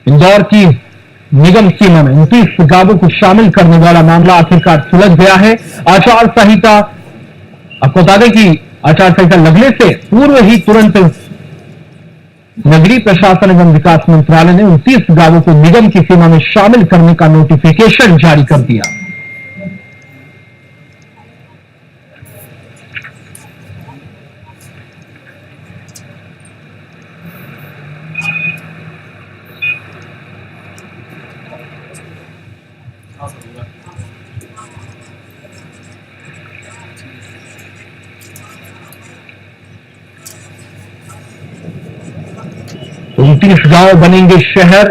इंदौर की निगम सीमा में 29 गांवों को शामिल करने वाला मामला आखिरकार सुलझ गया है। आचार संहिता, आपको बता दें कि आचार संहिता लगने से पूर्व ही तुरंत नगरीय प्रशासन एवं विकास मंत्रालय ने 29 गांवों को निगम की सीमा में शामिल करने का नोटिफिकेशन जारी कर दिया। तो 29 गांव बनेंगे शहर।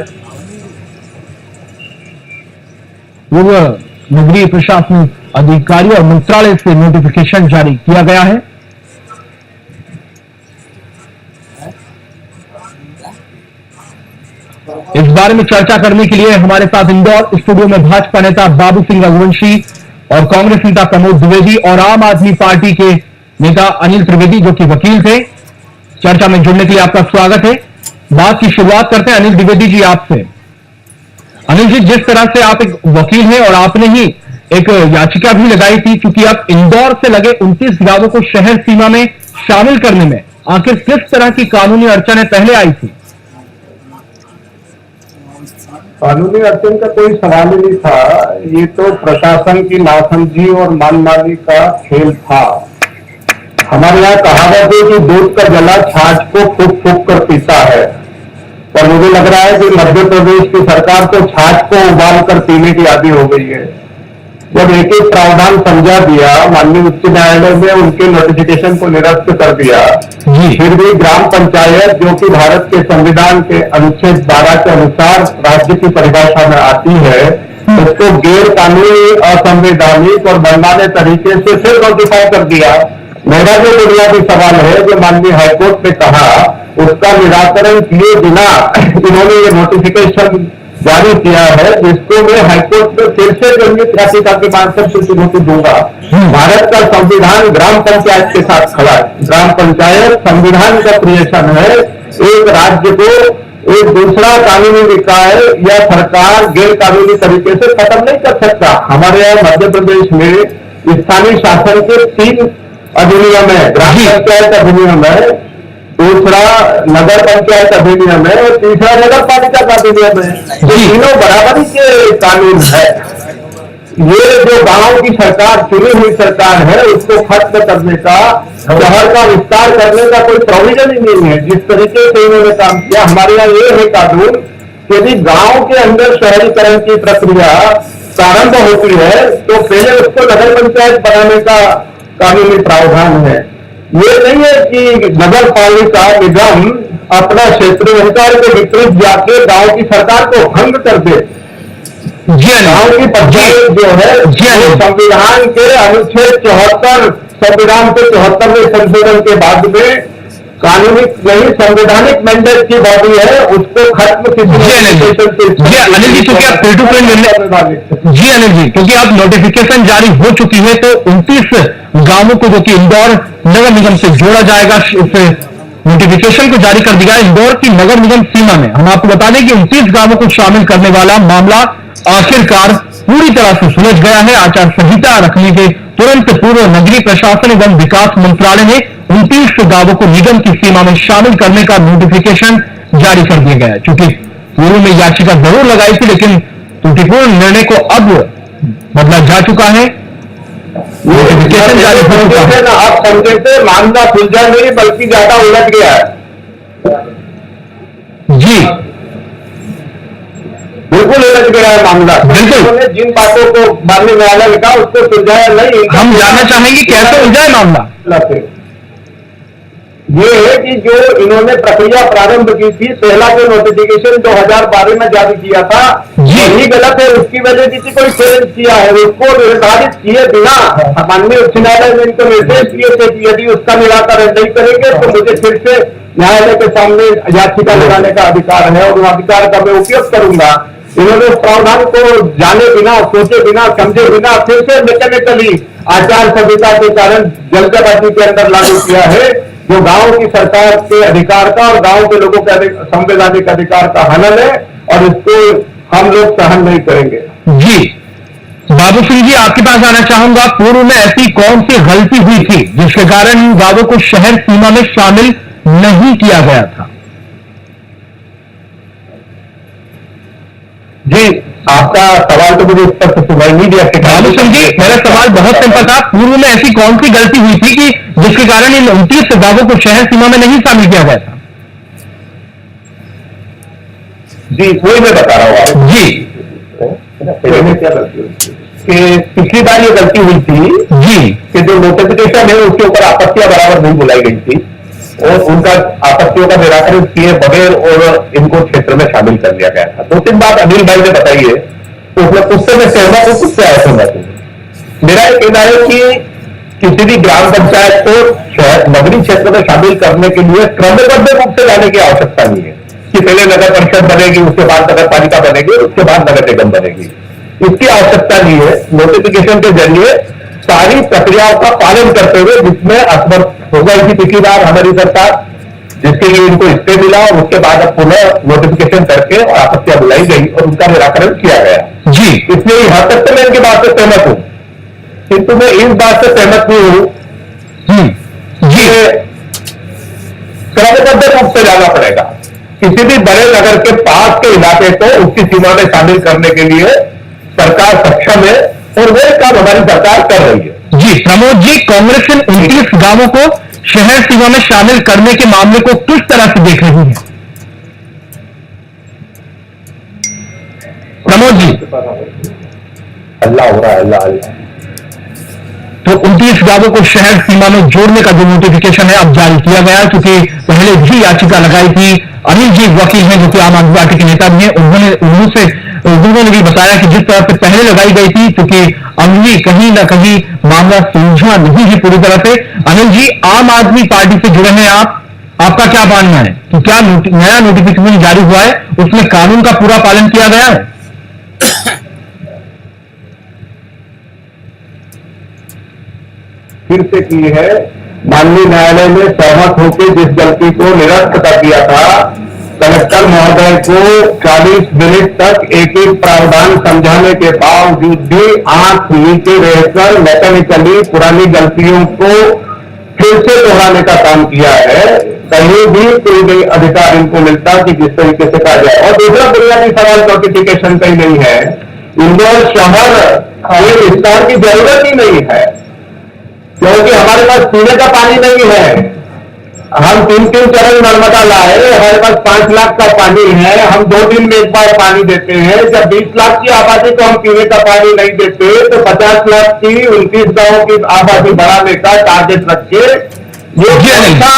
पूर्व नगरीय प्रशासन अधिकारी और मंत्रालय से नोटिफिकेशन जारी किया गया है। इस बारे में चर्चा करने के लिए हमारे साथ इंदौर स्टूडियो में भाजपा नेता बाबू सिंह रघुवंशी और कांग्रेस नेता प्रमोद द्विवेदी और आम आदमी पार्टी के नेता अनिल त्रिवेदी, जो कि वकील थे। चर्चा में जुड़ने के लिए आपका स्वागत है। बात की शुरुआत करते हैं अनिल द्विवेदी जी आपसे। अनिल जी, जिस तरह से आप एक वकील हैं और आपने ही एक याचिका भी लगाई थी, क्योंकि आप इंदौर से लगे 29 गांवों को शहर सीमा में शामिल करने में आखिर किस तरह की कानूनी अड़चनें पहले आई थी? कानूनी अड़चन का कोई सवाल ही नहीं था। ये तो प्रशासन की नासमझी और मनमानी का खेल था। हमारे यहाँ कहावत है कि दूध का जला छाछ को फूक फूक कर पीता है, पर मुझे लग रहा है कि मध्य प्रदेश की सरकार को छाछ को उबाल कर पीने की आदी हो गई है। जब एक एक प्रावधान समझा दिया, माननीय उच्च न्यायालय ने उनके नोटिफिकेशन को निरस्त कर दिया, फिर भी ग्राम पंचायत, जो कि भारत के संविधान के अनुच्छेद 12 के अनुसार राज्य की परिभाषा में आती है, उसको गैर कानूनी, असंवैधानिक और मनमाने तरीके से फिर नोटिफाई कर दिया। मेरा जो बुनियादी सवाल है, जो माननीय हाईकोर्ट ने कहा, उसका निराकरण किए बिना इन्होंने ये नोटिफिकेशन जारी किया है, जिसको मैं हाईकोर्ट में फिर से जनहित याचिका के माध्यम से चुनौती दूंगा। भारत का संविधान ग्राम पंचायत के साथ खड़ा है। ग्राम पंचायत संविधान का क्रिएशन है। एक राज्य को एक दूसरा कानूनी निकाय या सरकार गैर कानूनी तरीके से खत्म नहीं कर सकता। हमारे यहाँ मध्य प्रदेश में स्थानीय शासन के 3 अधिनियम है। ग्राम पंचायत अधिनियम है, दूसरा नगर पंचायत अधिनियम है और तीसरा नगर पालिका का अधिनियम है। ये तीनों बराबरी के कानून है। ये जो गांव की सरकार, चुनी हुई सरकार है, उसको खत्म करने का, शहर का विस्तार करने का कोई प्रोविजन ही नहीं है। जिस तरीके से इन्होंने काम किया, हमारे यहाँ ये है कानून कि यदि गांव के अंदर शहरीकरण की प्रक्रिया प्रारंभ होती है तो पहले उसको नगर पंचायत बनाने का कानूनी प्रावधान है। ये नहीं है कि नगर पालिका निगम अपना क्षेत्राधिकार के विपरीत जाके गांव की सरकार को भंग कर दे। गांव की पंचायत जो है, संविधान के अनुच्छेद 74, संविधान के 74वें संशोधन के बाद में कानूनी नहीं संवैधानिक मैंडेट की बॉडी है, उसको खत्म किसी अनिल जी, क्योंकि आप जी अनिल जी, क्योंकि आप नोटिफिकेशन जारी हो चुकी है, तो 29 गांवों को जो कि इंदौर नगर निगम से जोड़ा जाएगा, इस नोटिफिकेशन को जारी कर दिया इंदौर की नगर निगम सीमा में। हम आपको बता दें कि 29 गांवों को शामिल करने वाला मामला आखिरकार पूरी तरह से सुलझ गया है। आचार संहिता रखने के तुरंत पूर्व नगरीय प्रशासन एवं विकास मंत्रालय ने 29 गांवों को निगम की सीमा में शामिल करने का नोटिफिकेशन जारी कर दिया गया है। चूंकि पूर्व में याचिका जरूर लगाई थी, लेकिन त्रुटिपूर्ण निर्णय को अब बदला जा चुका है। नोटिफिकेशन जारी हो चुका है। आप समझे थे मामला सुलझा नहीं बल्कि ज्यादा उलझ गया है। जी बिल्कुल उलझ गया है मामला। बिल्कुल जिन बातों को माननीय न्यायालय ने कहा उसको सुलझाया नहीं। हम जानना चाहेंगे कैसे उलझा है मामला। ये है कि जो इन्होंने प्रक्रिया प्रारंभ की थी, पहला जो नोटिफिकेशन 2012 में जारी किया था, यही गलत है। उसकी वजह किसी कोई चेंज किया है, उसको निर्धारित किए बिना माननीय उच्च न्यायालय ने इनको निर्देश दिए थे कि यदि उसका निराकरण नहीं करेंगे तो मुझे फिर से न्यायालय के सामने याचिका लगाने का अधिकार है और उस अधिकार का मैं उपयोग करूंगा। इन्होंने उस प्रावधान को जाने बिना, सोचे बिना, समझे बिना फिर से मैकेनिकली आचार संहिता के कारण जल्दबाजी के अंदर लागू किया है, जो गांव की सरकार के अधिकार का और गांव के लोगों के संवैधानिक अधिकार का हनन है, और इसको हम लोग सहन नहीं करेंगे। जी बाबू सिंह जी, आपके पास आना चाहूंगा। पूर्व में ऐसी कौन सी गलती हुई थी जिसके कारण गांवों को शहर सीमा में शामिल नहीं किया गया था? जी, आपका सवाल तो मुझे स्पष्ट सुनाई नहीं दिया। बाबू सिंह जी, मेरा सवाल बहुत सिंपल था। पूर्व में ऐसी कौन सी गलती हुई थी कि जिसके कारण इन 29 गांवों को शहर सीमा में नहीं शामिल किया गया था? जी, वही मैं बता रहा हूँ आपको। जी क्या गलती हुई थी कि पिछली बार ये गलती हुई थी जी कि जो नोटिफिकेशन है उसके ऊपर आपत्तियां बराबर नहीं बुलाई गई थी, और उनका आपत्तियों का निराकरण किए बगैर और इनको क्षेत्र में शामिल कर लिया गया था। 2-3 बात अनिल भाई ने बताई है, तो उसमें उससे मैं सहमत हूँ, कुछ से असहमत हूँ। मेरा ये कहना है कि किसी भी ग्राम पंचायत को शहर नगरीय क्षेत्र में शामिल करने के लिए क्रमबद्ध रूप से लाने की आवश्यकता नहीं है कि पहले नगर परिषद बनेगी, उसके बाद नगर पालिका बनेगी, उसके बाद नगर निगम बनेगी। इसकी आवश्यकता नहीं है। नोटिफिकेशन के जरिए सारी प्रक्रियाओं का पालन करते हुए, जिसमें असमर्थ हो गई थी पिछली बार हमारी सरकार, जिसके लिए इनको स्टे मिला, और उसके बाद अब पुनः नोटिफिकेशन करके और आपत्तियां बुलाई गई और उनका निराकरण किया गया। जी इसलिए यहां तक तो मैं इनकी बात से सहमत हूं, किंतु मैं इस बात से सहमत नहीं हूं जी क्रमबद्ध रूप से जाना पड़ेगा। किसी भी बड़े नगर के पास के इलाके को उसकी सीमा में शामिल करने के लिए सरकार सक्षम है, और वह काम हमारी सरकार कर रही है। जी प्रमोद जी, कांग्रेस इन 29 गांवों को शहर सीमा में शामिल करने के मामले को किस तरह से देख रही है? प्रमोद जी, अल्लाह हो रहा है, अल्लाह अल्लाह। तो 29 गांवों को शहर सीमा में जोड़ने का जो नोटिफिकेशन है अब जारी किया गया, क्योंकि पहले भी याचिका लगाई थी। अनिल जी वकील हैं जो कि आम आदमी पार्टी के नेता भी हैं, उन्होंने भी बताया कि जिस तरह से पहले लगाई गई थी, क्योंकि अभी कहीं ना कहीं मामला सुलझा नहीं है पूरी तरह से। अनिल जी, आम आदमी पार्टी से जुड़े हैं आप, आपका क्या मानना है कि क्या नया नोटिफिकेशन जारी हुआ है उसमें कानून का पूरा पालन किया गया है? फिर से की है, माननीय न्यायालय ने सहमत होकर जिस गलती को निरस्त कर दिया था, कलेक्टर महोदय को 40 मिनट तक एक एक प्रावधान समझाने के बावजूद भी आंख नीचे रहकर मैकेनिकली पुरानी गलतियों को फिर से दोहराने का काम किया है। कहीं भी कोई भी अधिकार इनको मिलता कि जिस तरीके से कहा जाए। और दूसरा बुनियादी सवाल नोटिफिकेशन का ही नहीं है, इंदौर शहर के विस्तार की जरूरत ही नहीं है, क्योंकि हमारे पास पीने का पानी नहीं है। हम 3-3 चरण नर्मदा लाए, हमारे पास 5 लाख का पानी है, हम 2 दिन में एक बार पानी देते हैं। जब 20 लाख की आबादी को हम पीने का पानी नहीं देते, तो 50 लाख की 29 गांवों की आबादी बढ़ाने का टारगेट रखे, ये अच्छा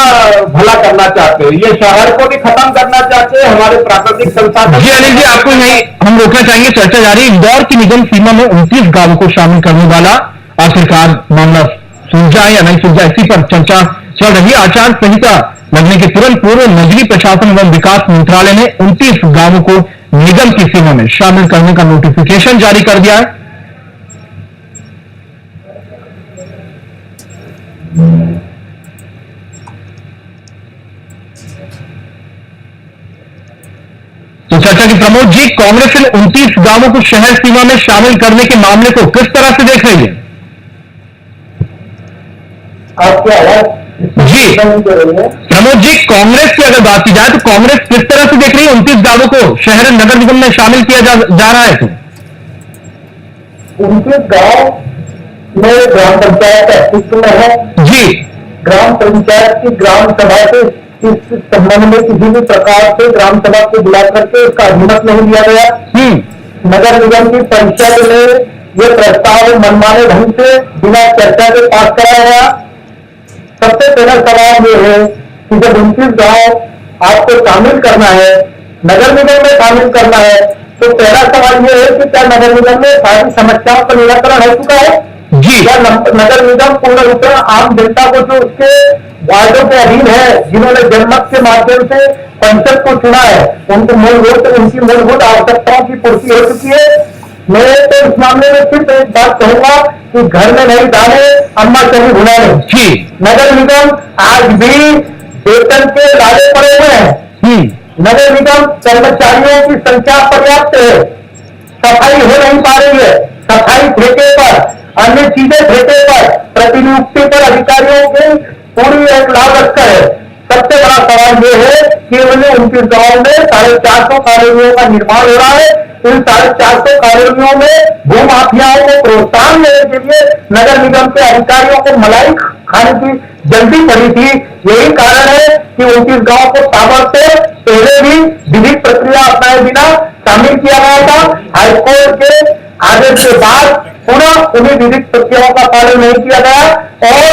भला करना चाहते हैं, ये शहर को भी खत्म करना चाहते हैं, हमारे प्राकृतिक संसाधन। जी अनिल जी, आपको नहीं हम रोकना चाहेंगे, चर्चा जारी। इंदौर की निगम सीमा में 29 गांवों को शामिल करने वाला आखिरकार मामला सुलझा या नहीं सुलझा, इसी पर चर्चा चल रही है। आचार संहिता लगने के तुरंत पूर्व नगरीय प्रशासन एवं विकास मंत्रालय ने 29 गांवों को निगम की सीमा में शामिल करने का नोटिफिकेशन जारी कर दिया है। तो चर्चा की प्रमोद जी, कांग्रेस इन 29 गांवों को शहर सीमा में शामिल करने के मामले को किस तरह से देख रही है? आपकी आवाज जी प्रमोद जी, कांग्रेस की अगर बात की जाए तो कांग्रेस किस तरह से देख रही है 29 गांवों को शहर नगर निगम में शामिल किया जा रहा है? तो 29 गांव में ग्राम पंचायत का अस्तित्व में है। जी ग्राम पंचायत की ग्राम सभा से इस संबंध में किसी भी प्रकार से ग्राम सभा को बुला करके उसका अभिमत नहीं दिया गया। नगर निगम की परिषद में ये प्रस्ताव मनमाने ढंग से बिना चर्चा के पास कराया गया। सबसे पहला सवाल ये है कि जब 29 गांव आपको शामिल करना है, नगर निगम में शामिल करना है, तो पहला सवाल ये है कि क्या नगर निगम में सारी समस्याओं का निराकरण हो चुका है? जी क्या नगर निगम पूर्ण रूप से आम जनता को जो उसके वार्डों के अधीन है, जिन्होंने जनमत के माध्यम से पंचायत को चुना है, उनकी मूलभूत आवश्यकताओं की पूर्ति हो चुकी है। मैं तो इस मामले में सिर्फ एक बात कहूंगा कि घर में नहीं दाने, अम्मा कभी भुला नहीं। जी। नगर निगम आज भी वेतन के लाले पड़े हुए हैं। नगर निगम कर्मचारियों की संख्या पर्याप्त है, सफाई हो नहीं पा रही है। सफाई ठेके पर, अन्य चीजें ठेके पर, प्रतिनियुक्ति पर अधिकारियों की पूरी एक लाभ रखकर है। सबसे बड़ा सवाल ये है कि उन्हें 29 गांव में 450 कॉलोनियों का निर्माण हो रहा है। इन 450 कॉलोनियों में भूमाफियाओं को प्रोत्साहन देने के लिए नगर निगम के अधिकारियों को मलाई खाने की जल्दी पड़ी थी। यही कारण है कि 29 गांव को सामर्थ्य पहले भी विधिक प्रक्रिया अपनाए बिना शामिल किया गया था। हाईकोर्ट के आदेश के बाद पुनः उन्हें विधिक प्रक्रियाओं का पालन नहीं किया गया और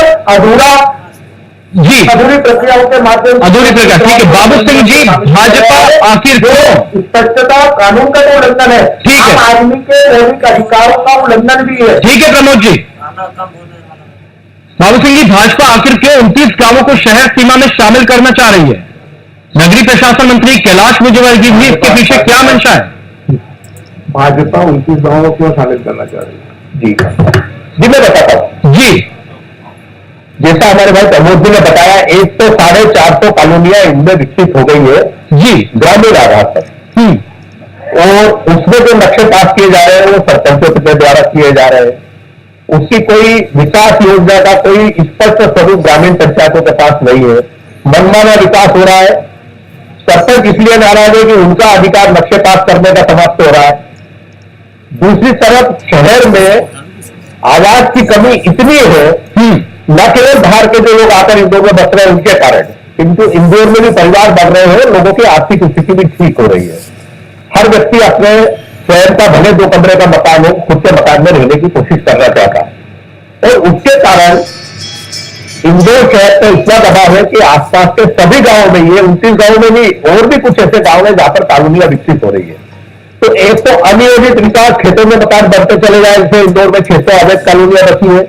अधूरी प्रक्रियाओं के माध्यम से अधूरी प्रक्रिया। ठीक है बाबू सिंह जी, भाजपा आखिर क्यों? स्पष्टता कानून का तो उल्लंघन है, ठीक है, आदमी के मौलिक अधिकारों का उल्लंघन भी है। ठीक है प्रमोद जी। बाबू सिंह जी, भाजपा आखिर क्यों 29 गांवों को शहर सीमा में शामिल करना चाह रही है? नगरीय प्रशासन मंत्री कैलाश विजयवर्गीय जी, इसके पीछे क्या मंशा है? भाजपा 29 गांवों को क्यों शामिल करना चाह रही है? जी मैं बताता हूं। जी, जैसा हमारे भाई प्रमोद जी ने बताया, एक तो 450 कॉलोनियां इनमें विकसित हो गई है जी, ग्रामीण आधार पर, और उसमें जो नक्शे पास किए जा रहे हैं वो सरपंचों के द्वारा किए जा रहे हैं। उसकी कोई विकास योजना का कोई स्पष्ट स्वरूप ग्रामीण पंचायतों के पास नहीं है। मनमाना विकास हो रहा है। सरपंच इसलिए नाराज है कि उनका अधिकार नक्शे पास करने का समाप्त हो रहा है। दूसरी तरफ शहर में आवास की कमी इतनी है, न केवल बाहर के जो लोग आकर इंदौर में बस रहे हैं उनके कारण, किंतु इंदौर में भी परिवार बढ़ रहे हैं, लोगों की आर्थिक स्थिति भी ठीक हो रही है। हर व्यक्ति अपने स्वयं का भले 2 कमरे का मकान हो, खुद के मकान में रहने की कोशिश करना चाहता है, और उसके कारण इंदौर शहर पर इतना दबाव है कि आसपास के सभी गांवों में, ये 29 गांवों में भी और भी कुछ ऐसे गांव हैं जहां पर कॉलोनियां विकसित हो रही है। तो एक तो अनियोजित विकास, खेतों में मकान बढ़ते चले जाए, जैसे इंदौर में 600 अवैध कॉलोनियां बची है,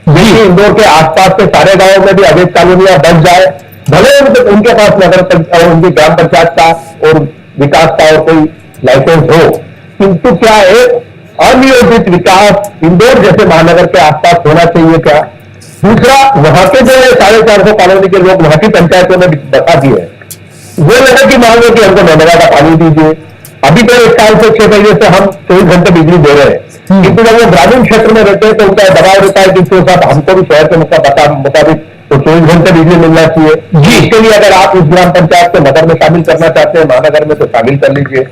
जैसे इंदौर के आसपास के सारे गांवों में भी अवैध कॉलोनियां बच जाए, भले उनके पास नगर उनकी ग्राम पंचायत का और विकास का और कोई लाइसेंस हो, किंतु क्या एक अनियोजित विकास इंदौर जैसे महानगर के आसपास होना चाहिए क्या? दूसरा, वहां के जो 450 कॉलोनी के लोग वहां की पंचायतों में बता दिए, वो लोगों की मांग है कि हमको नर्मदा का पानी दीजिए। अभी तो 1 साल से 6 महीने से हम 24 घंटे बिजली दे रहे हैं, किंतु जब वो ग्रामीण क्षेत्र में रहते हैं तो उनका दबाव रहता है कि साहब हमको भी शहर के मुताबिक तो 24 घंटे बिजली मिलना चाहिए जी। इसके लिए अगर आप उस ग्राम पंचायत को नगर में शामिल करना चाहते हैं, महानगर में, तो शामिल कर लीजिए।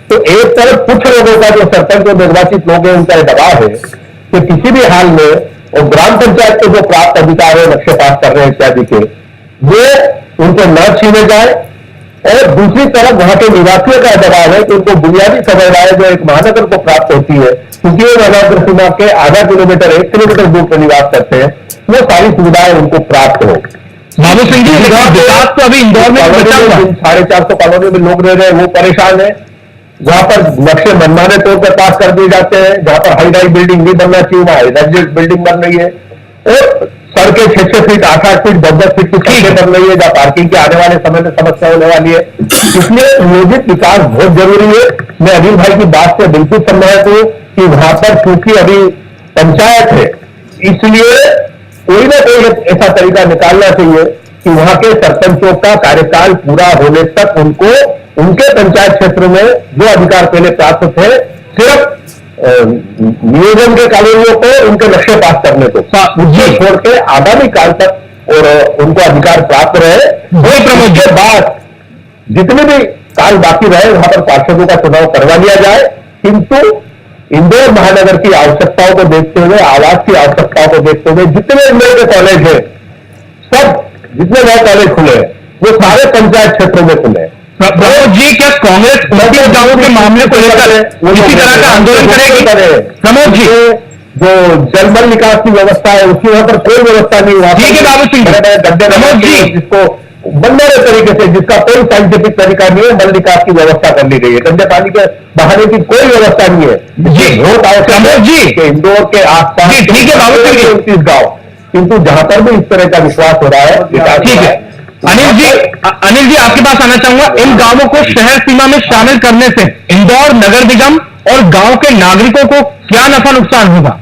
तो एक तरफ कुछ लोगों का, जो सरपंच और निर्वाचित लोग हैं, उनका दबाव है कि किसी भी हाल में और ग्राम पंचायत के जो प्राप्त अधिकार है नक्शे पास कर रहे हैं इत्यादि के, वो उनसे न छीने जाए। और दूसरी तरफ वहां के निवासियों का दबाव है कि उनको बुनियादी सुविधाएं जो एक महानगर को प्राप्त होती है, क्योंकि वो महानगर सीमा के आधा किलोमीटर 1 किलोमीटर दूर पर निवास करते हैं, वो सारी सुविधाएं उनको प्राप्त हो। बाबू सिंह जी, विकास तो अभी इंदौर में 450 कॉलोनी में लोग रह रहे हैं, वो परेशान है। जहां पर नक्शे मनमाने तौर पर पास कर दिए जाते हैं, जहां पर हाई राइज बिल्डिंग नहीं बनना चाहिए वहां हाई राइज बिल्डिंग बन रही है, और सड़कें 6-6 फीट 8-8 फीट 10-10 फीट की सड़कें बन रही है, जहां पार्किंग के आने वाले समय में समस्या होने वाली है। इसलिए नियोजित विकास बहुत जरूरी है। मैं अनिल भाई की बात से बिल्कुल सहमत हूं कि वहां पर चूंकि अभी पंचायत है, इसलिए कोई ना कोई ऐसा तरीका निकालना चाहिए कि वहां के सरपंचों का कार्यकाल पूरा होने तक उनको उनके पंचायत क्षेत्र में जो अधिकार पहले प्राप्त थे, सिर्फ नियोजन के कॉलोनियों को उनके नक्शे पास करने को छोड़ के आगामी काल तक और उनको अधिकार प्राप्त रहे। वही प्रमुख के बाद जितने भी काल बाकी रहे वहां पर पार्षदों का चुनाव करवा लिया जाए, किंतु इंदौर महानगर की आवश्यकताओं को देखते हुए, आवास की आवश्यकताओं को देखते हुए, जितने इंदौर के कॉलेज है, सब जितने नए कॉलेज खुले हैं वो सारे पंचायत क्षेत्रों में खुले हैं। प्रमोद जी, क्या कांग्रेस 29 गांवों के मामले को लेकर इसी तरह का आंदोलन करेगी? प्रमोद जी, जो जलमल निकास की व्यवस्था है उसकी वहां पर कोई व्यवस्था नहीं हुआ। ठीक है बाबू सिंह, गड्ढे प्रमोद जी, जिसको बंदरे तरीके से, जिसका कोई साइंटिफिक तरीका नहीं है, मल निकास की व्यवस्था कर ली गई है। गंदे पानी के बहाने की कोई व्यवस्था नहीं है जी। बहुत आवश्यक जी कि इंदौर के आसपास, ठीक है बाबू सिंह, 29 गांव, किंतु जहां पर भी इस तरह का विश्वास हो रहा है, विकास, ठीक है, अनिल जी आपके पास आना चाहूंगा। इन गांवों को शहर सीमा में शामिल करने से इंदौर नगर निगम और गांव के नागरिकों को क्या नफा नुकसान होगा?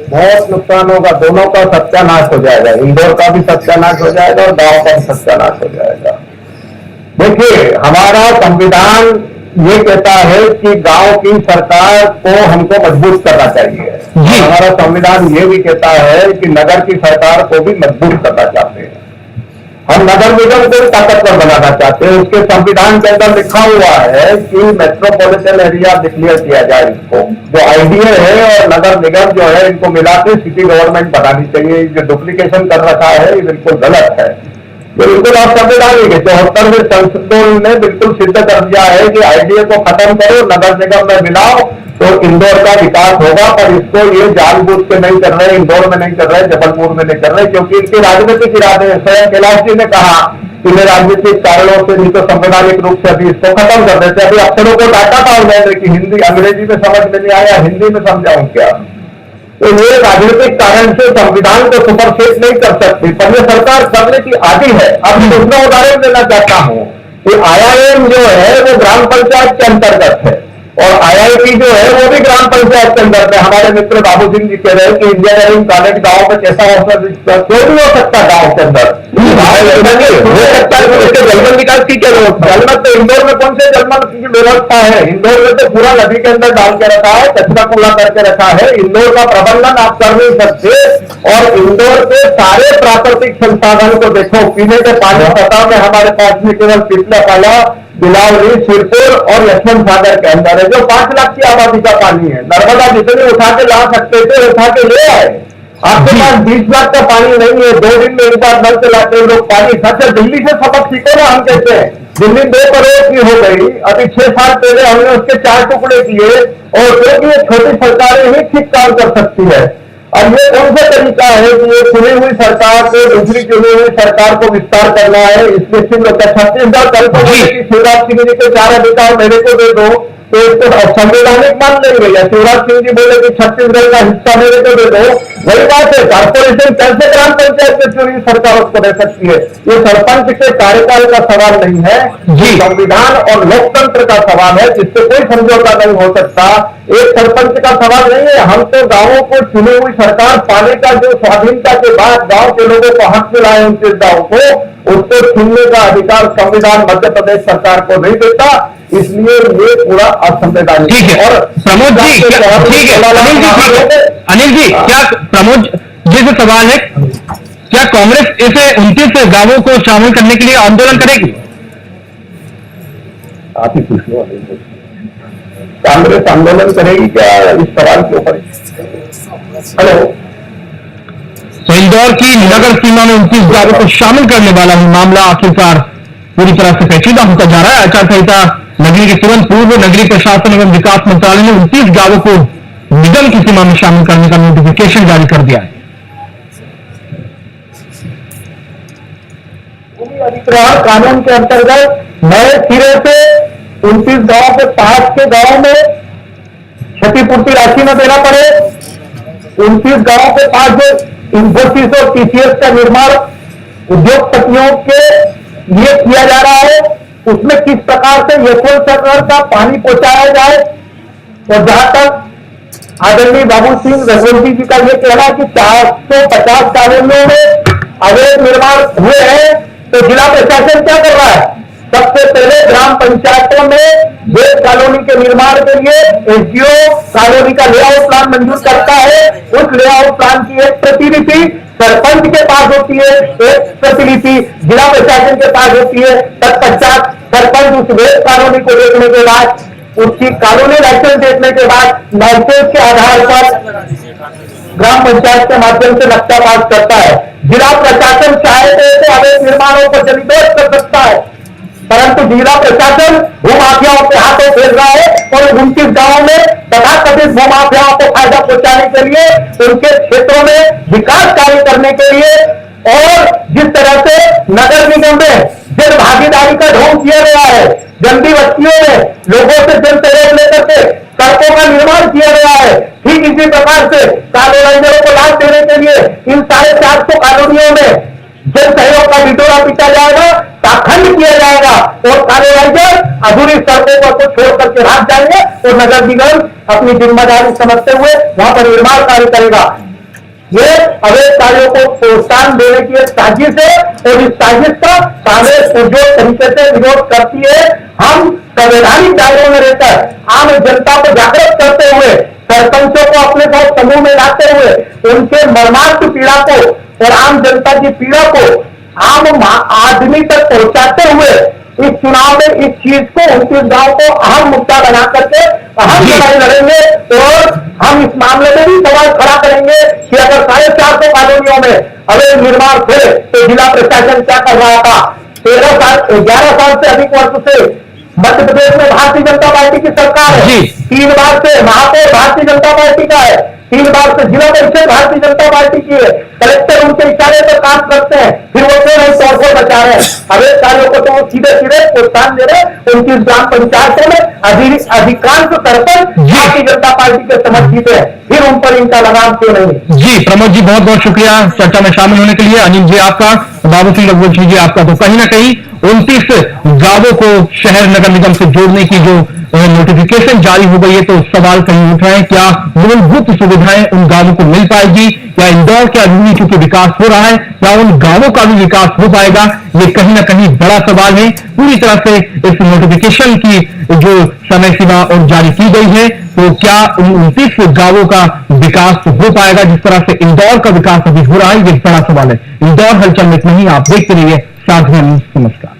बहुत नुकसान होगा, दोनों का सत्यानाश हो जाएगा। इंदौर का भी सत्यानाश हो जाएगा और गांव का भी सत्यानाश हो जाएगा। देखिए, हमारा संविधान ये कहता है कि गांव की सरकार को हमको मजबूत करना चाहिए। हमारा संविधान ये भी कहता है कि नगर की सरकार को भी मजबूत करना चाहते हैं। हम नगर निगम को ताकतवर बनाना चाहते हैं। उसके संविधान के अंदर लिखा हुआ है कि मेट्रोपॉलिटन एरिया डिक्लेयर किया जाए। इसको जो आईडीए है और नगर निगम जो है, इनको मिला के सिटी गवर्नमेंट बनानी चाहिए। जो डुप्लीकेशन कर रखा है ये बिल्कुल गलत है। तो बिल्कुल आप संविधान के 74वें संशोधन ने बिल्कुल सिद्ध कर दिया है कि आईडीए को खत्म करो, नगर निगम में मिलाओ, तो इंदौर का विकास होगा। पर इसको ये जानबूझ के नहीं कर रहे, इंदौर में नहीं कर रहे, जबलपुर में नहीं कर रहे, क्योंकि इनके राजनीतिक इरादे हैं। स्वयं कैलाश जी ने कहा कि मैं राजनीतिक कारणों से नहीं तो संवैधानिक रूप से अभी इसको खत्म कर देते। अभी अक्षरों को डाटा था उन्होंने कि हिंदी अंग्रेजी में समझ में नहीं आया, हिंदी में समझाऊं क्या? तो ये राजनीतिक कारण से संविधान को सुपरसेट नहीं कर सकती, पर यह सरकार करने की आदी है। अब दूसरा उदाहरण देना चाहता हूं कि IIM जो है वो ग्राम पंचायत के अंतर्गत है और IIT जो है वो भी ग्राम पंचायत के अंदर है। हमारे मित्र बाबू सिंह जी कह रहे हैं कि इंजीनियरिंग कॉलेज गांव में कैसा हो सकता, कोई भी हो सकता गांव के अंदर हो सकता है। इसके जलमल विकास की क्या व्यवस्था? जलमल तो इंदौर में कौन से जलमल की व्यवस्था है? इंदौर में तो पूरा नदी के अंदर डाल के रखा है, कचरा कूड़ा करके रखा है। इंदौर का प्रबंधन आप कर नहीं सकते। और इंदौर के सारे प्राकृतिक संसाधन को देखो, पीने के पानी पता में हमारे पास में केवल पिपलापाला, बिलावली, सिरपुर और लक्ष्मण सागर के अंदर है, जो 5 लाख की आबादी का पानी है। नर्मदा जितने उठा के ला सकते थे उठा के ले आए। आपके पास 20 लाख का पानी नहीं है, 2 दिन में एक बार नल चलाते हैं लोग पानी। सच है, दिल्ली से सबक सीखो ना। हम कहते हैं दिल्ली 2 करोड़ की हो गई, अभी 6 साल पहले हमने उसके 4 टुकड़े किए, और क्योंकि ये छोटी सरकारें ही ठीक काम कर सकती है। अब ये कौन सा तरीका है कि ये चुनी हुई सरकार को दूसरी चुनी हुई सरकार को विस्तार करना है? इसके छत्तीसगढ़ कल को बोले कि शिवराज सिंह जी को 4 अधिकार मेरे को दे दो, तो इसको संवैधानिक मान लेंगे। या शिवराज सिंह जी बोले कि छत्तीसगढ़ का हिस्सा मेरे को दे दो, वही बात है। कारपोरेशन कैसे ग्राम पंचायत से चुनी सरकार उसको दे सकती है? ये सरपंच के कार्यकाल का सवाल नहीं है, ये संविधान और लोकतंत्र का सवाल है, जिससे कोई समझौता नहीं हो सकता। एक सरपंच का सवाल नहीं है। हम तो गांवों को चुनी हुई सरकार पाने का, जो स्वाधीनता के बाद गांव के लोगों को हक मिला है, उनके गांव को उसको छीनने का अधिकार संविधान मध्य प्रदेश सरकार को नहीं देता। इसलिए ये पूरा असंवैधानिक है। और प्रमोद जी, ठीक है अनिल जी, क्या प्रमोद जी से सवाल है, क्या कांग्रेस इसे 29 गांवों को शामिल करने के लिए आंदोलन करेगी? आप ही पूछ लो। कांग्रेस आंदोलन करेगी क्या इस सवाल के ऊपर? हेलो, तो इंदौर की नगर सीमा में 29 गांवों को शामिल करने वाला ही मामला आखिरकार पूरी तरह से पेचीदा होता जा रहा है। आचार संहिता लगने के तुरंत पूर्व नगरीय प्रशासन एवं विकास मंत्रालय ने 29 गांवों को निगम की सीमा में शामिल करने का नोटिफिकेशन जारी कर दिया है। भूमि अधिग्रहण कानून के अंतर्गत नए सिरे से 29 गांव के 5 के गांव में क्षतिपूर्ति राशि न देना पड़े। 29 गांव के 5 जो इन्फोसिस और TCS का निर्माण उद्योगपतियों के लिए किया जा रहा है, उसमें किस प्रकार से यशवंतनगर का पानी पहुंचाया जाए। और जहां तक आदरणीय बाबू सिंह रघुवंशी जी का यह कहना कि 450 कॉलोनियों में अवैध निर्माण हुए हैं, तो जिला प्रशासन क्या कर रहा है? सबसे पहले ग्राम पंचायतों में वेद कॉलोनी के निर्माण के लिए SDO कॉलोनी का लेआउट प्लान मंजूर करता है। उस लेआउट प्लान की एक प्रतिलिपि सरपंच के पास होती है, एक प्रतिलिपि जिला प्रशासन के पास होती है। तत्पश्चात सरपंच उस वेद कॉलोनी को देखने के बाद, उसकी कॉलोनी लाइसेंस देखने के बाद लाइसेंस के आधार पर ग्राम पंचायत के माध्यम से नक्शा पास करता है। जिला प्रशासन चाहे तो अवैध निर्माणों को जल्दीबाजी कर सकता है, परंतु जिला प्रशासन भूमाफियाओं के हाथों खेल रहा है। और 29 गांवों में तथाकथित भूमाफियाओं को फायदा पहुंचाने के लिए, उनके क्षेत्रों में विकास कार्य करने के लिए, और जिस तरह से नगर निगम में जन भागीदारी का ढोंग किया गया है, गंदी बस्तियों में लोगों से जन सहयोग लेकर के सड़कों का निर्माण किया गया है, ठीक इसी प्रकार से कॉलोनाइजरों को लाभ देने के लिए इन 450 कॉलोनियों में जन सहयोग का बिटोरा पीटा जाएगा, पाखंड किया जाएगा और कार्यवाही अधूरी सड़कों पर छोड़ करके भाग जाएंगे और नगर निगम अपनी जिम्मेदारी समझते हुए वहां पर निर्माण कार्य करेगा। ये अवैध कार्यों को प्रोत्साहन देने की एक साजिश है और इस साजिश का कांग्रेस पुरजोर तरीके से विरोध करती है। हम संवैधानिक दायरों में रहकर आम जनता को जागृत करते हुए, सरपंचों को अपने साथ समूह में लाते हुए उनके मर्मार्थ पीड़ा को और आम जनता की पीड़ा को आम आदमी तक पहुंचाते हुए इस चुनाव में इस चीज को 29 गांव को अहम मुद्दा बना करके अहम लड़ाई लड़ेंगे और हम इस मामले में भी सवाल खड़ा करेंगे कि अगर 450 कॉलोनियों में अवैध निर्माण थे तो जिला प्रशासन क्या कर रहा था। 11 साल से अधिक वर्ष से मध्य प्रदेश में भारतीय जनता पार्टी की सरकार है। 3 बार से महापौर भारतीय जनता पार्टी का है, 3 बार से जिला परिषद भारतीय जनता पार्टी की है। कलेक्टर उनके इशारे पर काम करते हैं, फिर वो क्यों नहीं तोड़फोड़ बचा रहे हैं। अवैध कार्यों को तो सीधे सीधे प्रोत्साहन दे रहे। 29 ग्राम पंचायतों में अधिकांश सरपंच भारतीय जनता पार्टी के समर्थित है, फिर उन पर इनका लगाम क्यों नहीं। जी प्रमोद जी, बहुत बहुत शुक्रिया चर्चा में शामिल होने के लिए। अनिल जी आपका, बाबू सिंह रघुवंशी जी आपका। तो कहीं ना कहीं 29 गांवों को शहर नगर निगम से जोड़ने की जो नोटिफिकेशन जारी हो गई है, तो सवाल कहीं उठ रहे हैं, क्या मूलभूत सुविधाएं उन गांवों को मिल पाएगी, या इंदौर के अधूरी चूंकि विकास हो रहा है, या उन गांवों का भी विकास हो पाएगा, ये कहीं ना कहीं बड़ा सवाल है। पूरी तरह से इस नोटिफिकेशन की जो समय सीमा और जारी की गई है, तो क्या उन 29 गांवों का विकास हो पाएगा जिस तरह से इंदौर का विकास अभी हो रहा है, ये बड़ा सवाल है। इंदौर हलचल में नहीं, आप देखते रहिए साधना न्यूज। नमस्कार।